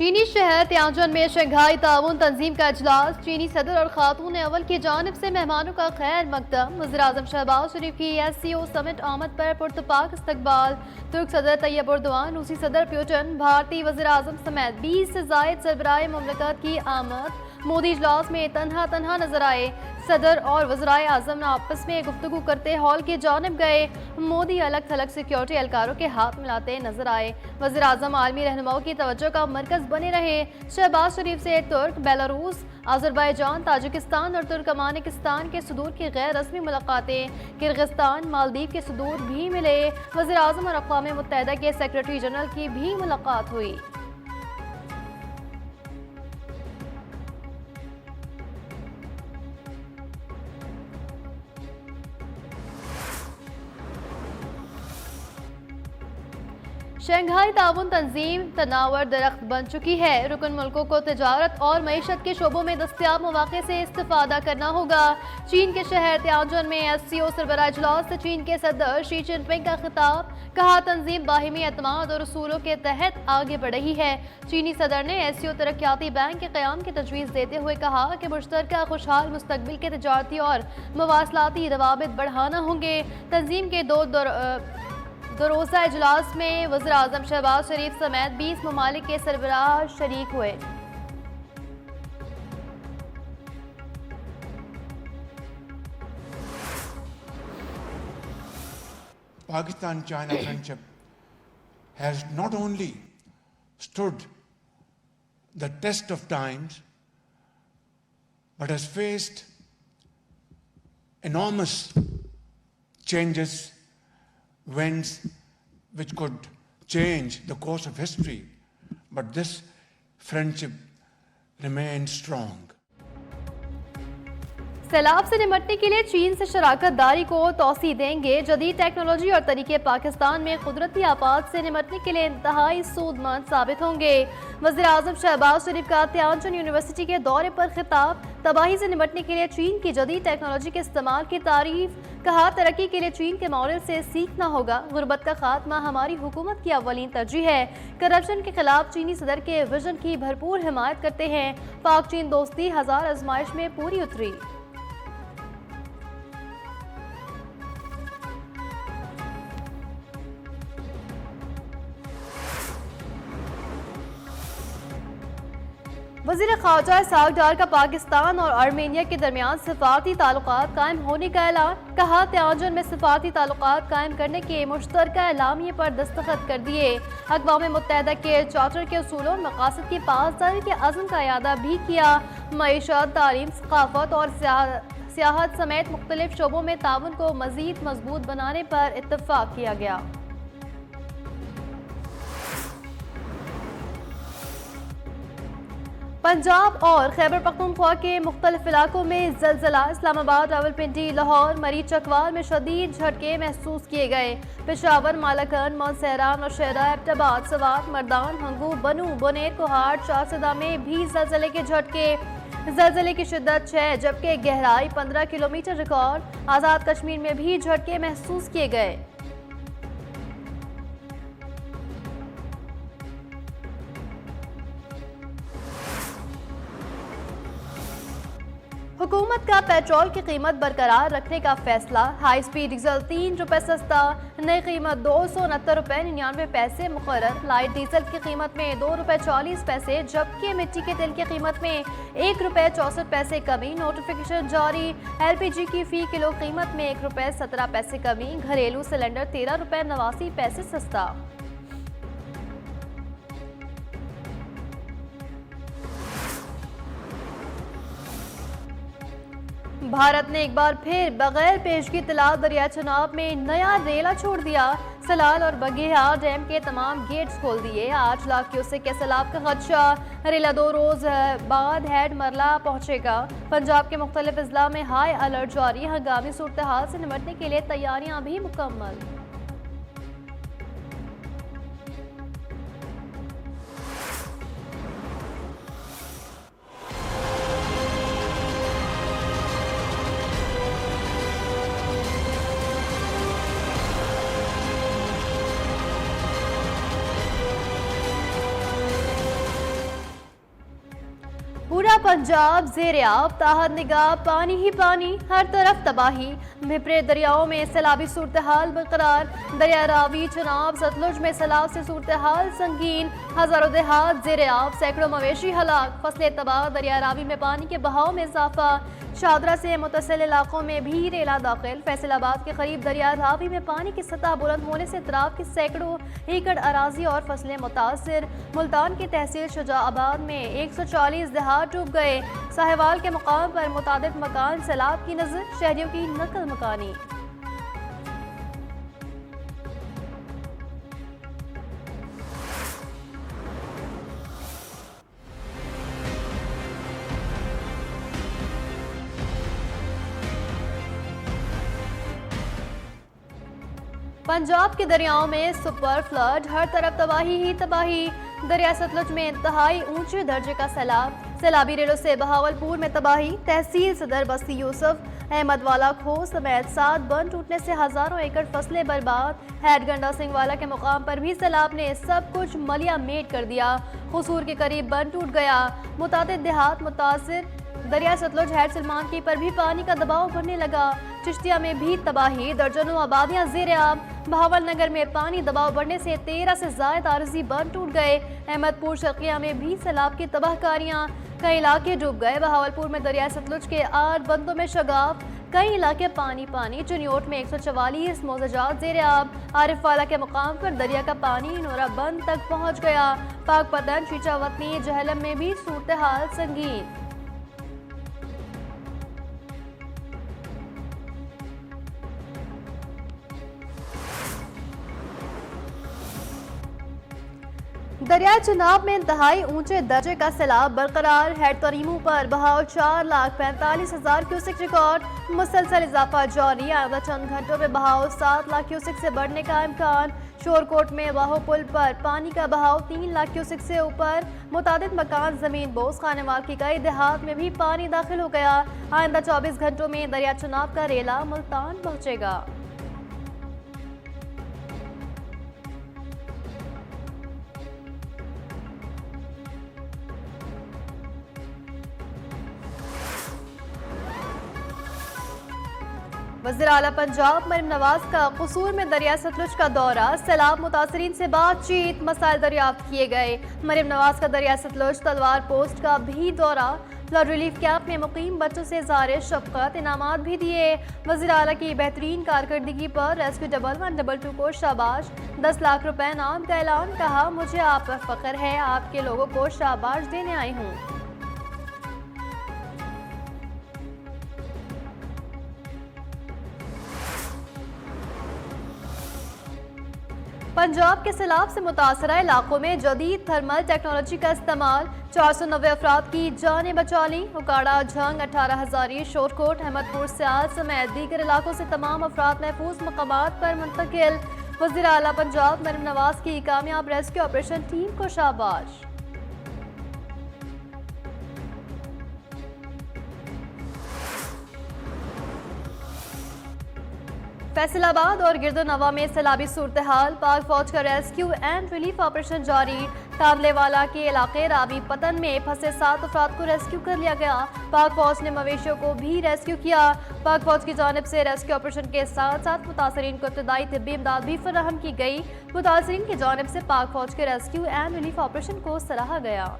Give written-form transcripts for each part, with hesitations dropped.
चीनी शहर त्यांजन में शंघाई ताउन तंजीम का इजलास। चीनी सदर और खातून अव्वल की जानिब से मेहमानों का खैर मकदम। वज़ीर-ए-आज़म शहबाज शरीफ की SCO समिट आमद पर पुरतपाक इस्तकबाल। तुर्क सदर तैयब एर्दोआन, रूसी सदर पुतिन, भारतीय वज़ीर-ए-आज़म समेत 20 से ज़ायद सरबराह मुमलकत की आमद। मोदी इजलास में तन्हा तन्हा नजर आए। सदर और वज़ीर-ए-आज़म आपस में गुफ्तगू करते हॉल की जानिब गए। मोदी अलग थलग सिक्योरिटी एहलकारों के हाथ मिलाते नजर आए। वज़ीर-ए-आज़म आलमी रहनुमाओं की तवज्जो का मरकज बने रहे। शहबाज शरीफ से तुर्क, बेलारूस, अज़रबैजान, ताजिकिस्तान और तुर्कमानिस्तान के सदूर की गैर रस्मी मुलाकातें। किर्गिस्तान, मालदीव के सदूर भी मिले। वज़ीर-ए-आज़म और अक़वाम मुत्तहिदा के सेक्रेटरी जनरल की भी मुलाकात हुई। शंघाई ताउन तंजीम तनावर दरख्त बन चुकी है। रुकन मुल्कों को तजारत और मईशत के शोबों में दस्तयाब मौके से इस्तिफादा करना होगा। चीन के शहर त्यांजन में SCO सरबराह इजलास से चीन के सदर शी जिनपिंग का खिताब। कहा, तंजीम बाहिमी एतमाद और उसूलों के तहत आगे बढ़ रही है। चीनी सदर ने SCO तरक्याती बैंक के क़याम की तजवीज़ देते हुए कहा कि मुश्तरका खुशहाल मुस्तकबिल के तजारती और मवासलाती रवाबित बढ़ाना होंगे। तंजीम के दो रोज़ा इजलास में वज़ीर-ए-आज़म शहबाज शरीफ समेत 20 ममालिक के सरबराह शरीक हुए। Pakistan-China friendship has not only stood the test of times, but has faced enormous changes, winds which could change the course of history, but this friendship remains strong. सैलाब से निपटने के लिए चीन से शराकत दारी को तौसी देंगे। जदीद टेक्नोलॉजी और तरीके पाकिस्तान में कुदरती आफात से निपटने के लिए इंतहाई सूदमंद साबित होंगे। वज़ीर-ए-आज़म शहबाज शरीफ का त्यांजन यूनिवर्सिटी के दौरे पर खिताब। तबाही से निपटने के लिए चीन की जदीद टेक्नोलॉजी के इस्तेमाल की तारीफ। कहा, तरक्की के लिए चीन के मॉडल से सीखना होगा। गुर्बत का खात्मा हमारी हुकूमत की अव्वलीन तरजीह है। करप्शन के खिलाफ चीनी सदर के विजन की भरपूर हिमायत करते हैं। पाक चीन दोस्ती हजार आजमाइश में पूरी उतरी। वज़ीर ख़ारजा इसहाक डार का पाकिस्तान और आर्मेनिया के दरमियान सिफारती ताल्लुकात कायम होने का ऐलान। कहा, त्यांजन में सिफारती ताल्लुकात कायम करने के मुश्तरका एलामिये पर दस्तखत कर दिए। अक़वाम मुत्तहिदा के चार्टर के उसूलों और मकासद की पासदारी के अज़्म का इयादा भी किया। मईशत, तालीम, सक़ाफ़त और सियाहत समेत मुख्तलिफ शोबों में ताउन को मज़ीद मजबूत बनाने पर इत्तफ़ाक़ किया गया। पंजाब और खैबर पख्तूनख्वा के मुख्तलिफ इलाकों में ज़लज़ला। इस्लामाबाद, रावलपिंडी, लाहौर, मरीज चकवाल में शदीद झटके महसूस किए गए। पेशावर, मालाकन, मौलसराय, नौशहरा, एबटाबाद, सवात, मर्दान, हंगू, बनू, बोनेर, कोहाट, चारसदा में भी ज़लज़ले के झटके। ज़लज़ले की शिद्दत 6 जबकि गहराई 15 किलोमीटर रिकॉर्ड। आज़ाद कश्मीर में भी झटके महसूस किए गए। हुकूमत का पेट्रोल की कीमत बरकरार रखने का फैसला। हाई स्पीड डीजल 3 रुपये सस्ता। नई कीमत 269 रुपये 99 पैसे मुकर्रर। लाइट डीजल की कीमत में 2 रुपये 40 पैसे जबकि मिट्टी के तेल की कीमत में 1 रुपये 64 पैसे कमी। नोटिफिकेशन जारी। LPG की फी किलो कीमत में 1 रुपये 17 पैसे कमी। घरेलू सिलेंडर 13 रुपये 89 पैसे सस्ता। भारत ने एक बार फिर बगैर पेशगी इत्तलात दरिया चनाब में नया रेला छोड़ दिया। सलाल और बगेहार डैम के तमाम गेट्स खोल दिए। 8 लाख क्यूसेक के सैलाब का खदशा। रेला 2 रोज बाद हेड मरला पहुंचेगा। पंजाब के मुख्तलिफ अजला में हाई अलर्ट जारी। हंगामी सूरत हाल से निपटने के लिए तैयारियां भी मुकम्मल। पूरा पंजाब ज़ेर-ए-आब, ताहत निगाह पानी ही पानी, हर तरफ तबाही। भिपरे दरियाओं में सैलाबी सूरत हाल बरकरार। दरिया रावी, चनाब, सतलुज में सैलाब से सूरत हाल संगीन। हजारों देहात ज़ेर-ए-आब, सैकड़ों मवेशी हलाक, फसलें तबाह। दरिया रावी में पानी के बहाव में इजाफा। शादरा से मुतसिल इलाकों में भी रेला दाखिल। फैसलाबाद के करीब दरिया रावी में पानी की सतह बुलंद होने से तराब की सैकड़ों एकड़ अराजी और फसलें मुतासिर। मुल्तान की तहसील शुजाआबाद में 140 देहात डूब गए। साहिवाल के मुकाम पर मुतादिद मकान सैलाब की नजर, शहरियों की नकल मकानी। पंजाब के दरियाओं में सुपर फ्लड, हर तरफ तबाही ही तबाही। दरिया सतलुज में इंतहाई ऊंचे दर्जे का सैलाब। सैलाबी रेलों से बहावलपुर में तबाही। तहसील सदर बस्ती यूसुफ अहमद वाला खो समेत 7 बंद टूटने से हजारों एकड़ फसलें बर्बाद। हैड गंडा सिंह वाला के मुकाम पर भी सैलाब ने सब कुछ मलिया मेट कर दिया। कसूर के करीब बंद टूट गया। मुतादिद देहात मुतासिर। दरिया सतलुज हैड सलमान की पर भी पानी का दबाव बढ़ने लगा। चिश्तिया में भी तबाही, दर्जनों आबादियां ज़ेर-ए-आब। बहावल नगर में पानी दबाव बढ़ने से 13 से ज़ायद आरजी बंद टूट गए। अहमदपुर शर्किया में भी सैलाब की तबाहकारियां, कई इलाके डूब गए। बहावलपुर में दरिया सतलुज के 8 बंदों में शगाफ, कई इलाके पानी पानी। चुनियोट में 144 मोज़ाजात ज़ेर-ए-आब। आरिफवाला के मुकाम पर दरिया का पानी नोरा बंद तक पहुँच गया। पाकपतन, शीचावतनी, जहलम में भी सूरत हाल संगीन। दरिया चनाब में इंतहाई ऊंचे दर्जे का सैलाब बरकरार। हेड तरीमू पर बहाव 4,45,000 क्यूसेक रिकॉर्ड। मुसलसल इजाफा जारी। आइंदा चंद घंटों में बहाव 7 लाख क्यूसेक से बढ़ने का इम्कान। शोरकोट में वाहो पुल पर पानी का बहाव 3 लाख क्यूसेक से ऊपर। मुतादिद मकान जमीन बोस। खानेवाल की कई देहात में भी पानी दाखिल हो गया। आइंदा 24 घंटों में दरिया चनाब का रेला मुल्तान पहुंचेगा। वज़ीर आला पंजाब मरीम नवाज का कसूर में दरिया सतलुज का दौरा। सैलाब मुतासरीन से बातचीत, मसाइल दरियाफ्त किए गए। मरीम नवाज का दरिया सतलुज तलवार पोस्ट का भी दौरा। फ्लड रिलीफ कैंप में मुकीम बच्चों से इज़हार शफ़क़त, इनामात भी दिए। वज़ीर आला की बेहतरीन कारकर्दगी पर रेस्क्यू 1122 को शाबाश। 10 लाख रुपए इनाम का ऐलान। कहा, मुझे आप पर फ़ख्र है, आपके लोगों को शाबाश देने आई हूँ। पंजाब के सैलाब से मुतासरा इलाकों में जदीद थर्मल टेक्नोलॉजी का इस्तेमाल। 490 अफराद की जानें बचा ली। उकाड़ा, झंग, 18 हजारी, शोरकोट, अहमदपुर, सियाल समेत दीगर इलाकों से तमाम अफराद महफूज मकामात पर मुंतकिल। वज़ीर आला पंजाब मरीम नवाज की कामयाब रेस्क्यू ऑपरेशन टीम को शाबाश। फैसलाबाद और गिरदोनवा में सैलाबी सूरत हाल। पाक फौज का रेस्क्यू एंड रिलीफ ऑपरेशन जारी। तांदलेवाला के इलाके रावी पतन में फंसे 7 अफराद को रेस्क्यू कर लिया गया। पाक फौज ने मवेशियों को भी रेस्क्यू किया। पाक फौज की जानिब से रेस्क्यू ऑपरेशन के साथ साथ मुतासरीन को इब्तदाई तिब्बी इमदाद भी फराहम की गई। मुतासरीन की जानिब से पाक फौज के रेस्क्यू एंड रिलीफ ऑपरेशन को सराहा गया।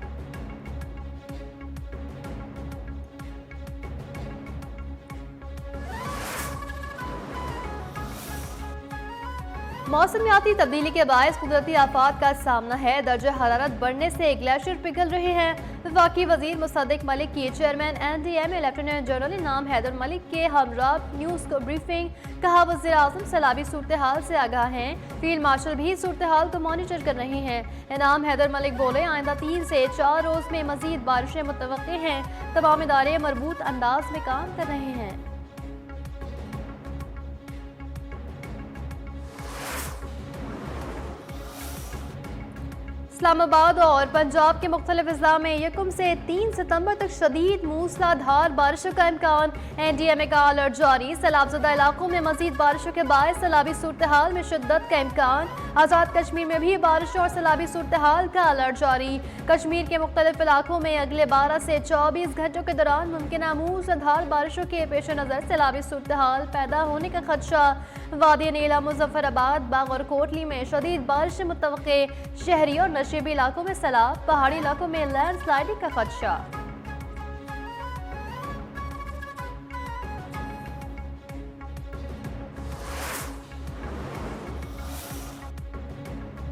मौसमियाती तब्दीली के बायस कुदरती आफात का सामना है। दर्जे हरारत बढ़ने से ग्लेशियर पिघल रहे हैं। वफाकी वजीर मुसद्दिक मलिक की चेयरमैन NDMA लेफ्टिनेंट जनरल इनाम हैदर मलिक के हमरा न्यूज़ को ब्रीफिंग। कहा, वज़ीर आज़म सैलाबी सूरत हाल से आगाह हैं। फील्ड मार्शल भी सूरत हाल को मॉनिटर कर रहे हैं। इनाम हैदर मलिक बोले, आइंदा 3 से 4 रोज़ में मज़ीद बारिशें मुतवक्की हैं। तमाम इदारे मरबूत अंदाज में काम कर रहे हैं। इस्लामाबाद और पंजाब के मुख्तलिफ अजला में 1 से 3 सितंबर तक शदीद मूसलाधार बारिशों का इम्कान। NDMA का अलर्ट जारी। सैलाबज़दा इलाकों में मजीद बारिशों के बायस सैलाबी सूरत हाल में शिद्दत का इम्कान। आज़ाद कश्मीर में भी बारिशों और सैलाबी सूरत हाल का अलर्ट जारी। कश्मीर के मुख्तलिफ इलाकों में अगले 12 से 24 घंटों के दौरान मुमकिन मूसलाधार बारिशों के पेश नज़र सैलाबी सूरत हाल पैदा होने का खदशा। वादी नीला, मुजफ्फराबाद, बाग और कोटली में शदीद बारिश मुतवक्के। शहरी और नशीबी इलाकों में सैलाब, पहाड़ी इलाकों में लैंडस्लाइडिंग का खदशा।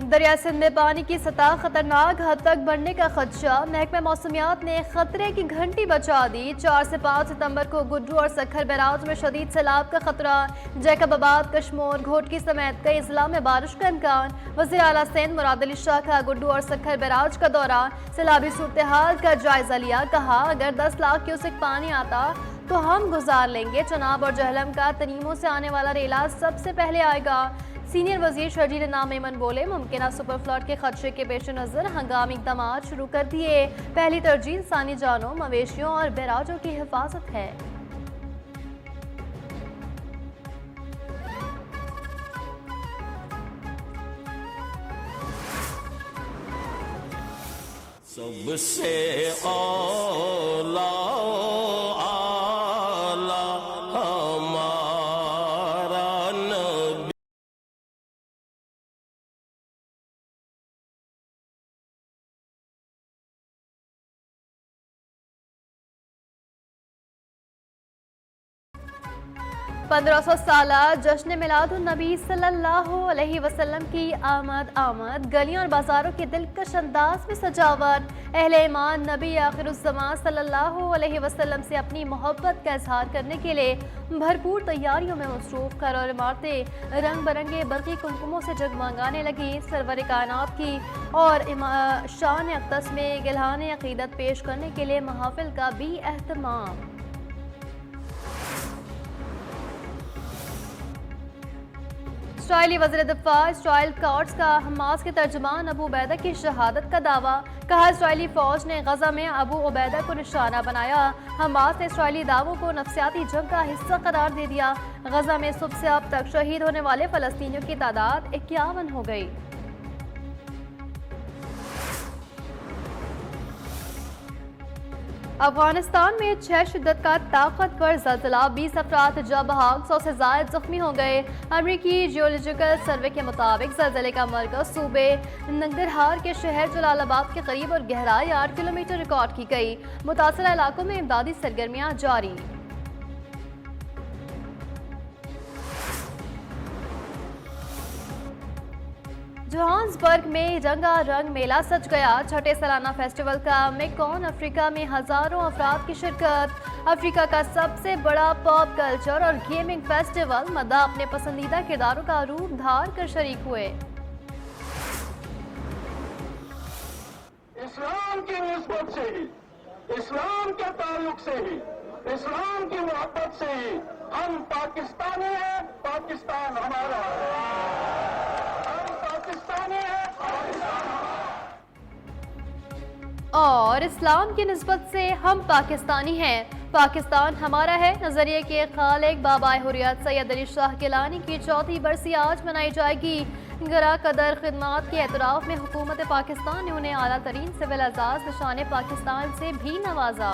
दरिया सिंध में पानी की सतह खतरनाक हद तक बढ़ने का खदशा। महकमा मौसमियात ने खतरे की घंटी बजा दी। 4 से 5 सितंबर को गुड्डू और सखर बैराज में शदीद सैलाब का खतरा। जैकबाबाद, कशमोर, घोटकी समेत कई जिला में बारिश का इम्कान। वज़ीर आला सिंध मुराद अली शाह का गुड्डू और सखर बैराज का दौरा। सैलाबी सूरत हाल का जायजा लिया। कहा, अगर 10 लाख क्यूसेक पानी आता तो हम गुजार लेंगे। चनाब और जहलम का तनीमों से आने वाला रेला सबसे पहले आएगा। सीनियर वजीर शर्जील नाम मेमन बोले, मुमकिन सुपर फ्लड के खदशे के पेश नज़र हंगामी इक़दाम शुरू कर दिए। पहली तरजीह इंसानी जानों, मवेशियों और बैराजों की हिफाजत है। सबसे औला आला हमारा नबी। पंद्रह सौ साल जश्न मिलादुन्नबी सल्लल्लाहु अलैहि वसल्लम की आमद गलियों और बाजारों के दिलकश अंदाज में सजावट। अहले ईमान नबी आखिरुज़्ज़मान सल्लल्लाहु अलैहि वसल्लम से अपनी मोहब्बत का इजहार करने के लिए भरपूर तैयारियों में मसरूफ। घर और इमारतें रंग बिरंगे बरक़ी कुमकुमों से जगमगाने लगी। सरवर कायनात की और शान अक़दस में गिलहान अक़ीदत पेश करने के लिए महफिल का भी एहतमाम। इसराइली वज़ीर दिफा इसराइल कॉट्स का हमास के तर्जुमान अबू उबैदा की शहादत का दावा। कहा, इसराइली फौज ने गजा में अबू उबैदा को निशाना बनाया। हमास ने इसराइली दावों को नफसियाती जंग का हिस्सा करार दे दिया। गजा में सुबह से अब तक शहीद होने वाले फ़लस्तीनियों की तादाद 51 हो गई। अफगानिस्तान में 6 शिद्दत का ताकतवर ज़लज़ला, 20 अफराद जा बहाक, 100 से ज़ायद जख्मी हो गए। अमरीकी जियोलॉजिकल सर्वे के मुताबिक ज़लज़ले का मरकज़ सूबे नंगरहार के शहर जलालाबाद के करीब और गहराई 8 किलोमीटर रिकॉर्ड की गई। मुतासरा इलाकों में इमदादी सरगर्मियाँ जारी। जोहान्सबर्ग में रंगारंग मेला सज गया। छठे सालाना फेस्टिवल का मेकॉन अफ्रीका में हजारों अफराद की शिरकत। अफ्रीका का सबसे बड़ा पॉप कल्चर और गेमिंग फेस्टिवल। मदा अपने पसंदीदा किरदारों का रूप धार कर शरीक हुए। इस्लाम की निस्बत से ही, इस्लाम के ताल्लुक से ही, इस्लाम की मोहब्बत से ही हम पाकिस्तानी हैं। पाकिस्तान हमारा है। और इस्लाम की निस्बत से हम पाकिस्तानी हैं। पाकिस्तान हमारा है नजरिए के खालिक बाबा हुर्रियत सैयद अली शाह गिलानी की 4थी बरसी आज मनाई जाएगी। गरा कदर खिदमात के एतराफ में हुकूमत पाकिस्तान ने उन्हें आला तरीन सिविल एजाज निशान पाकिस्तान से भी नवाजा।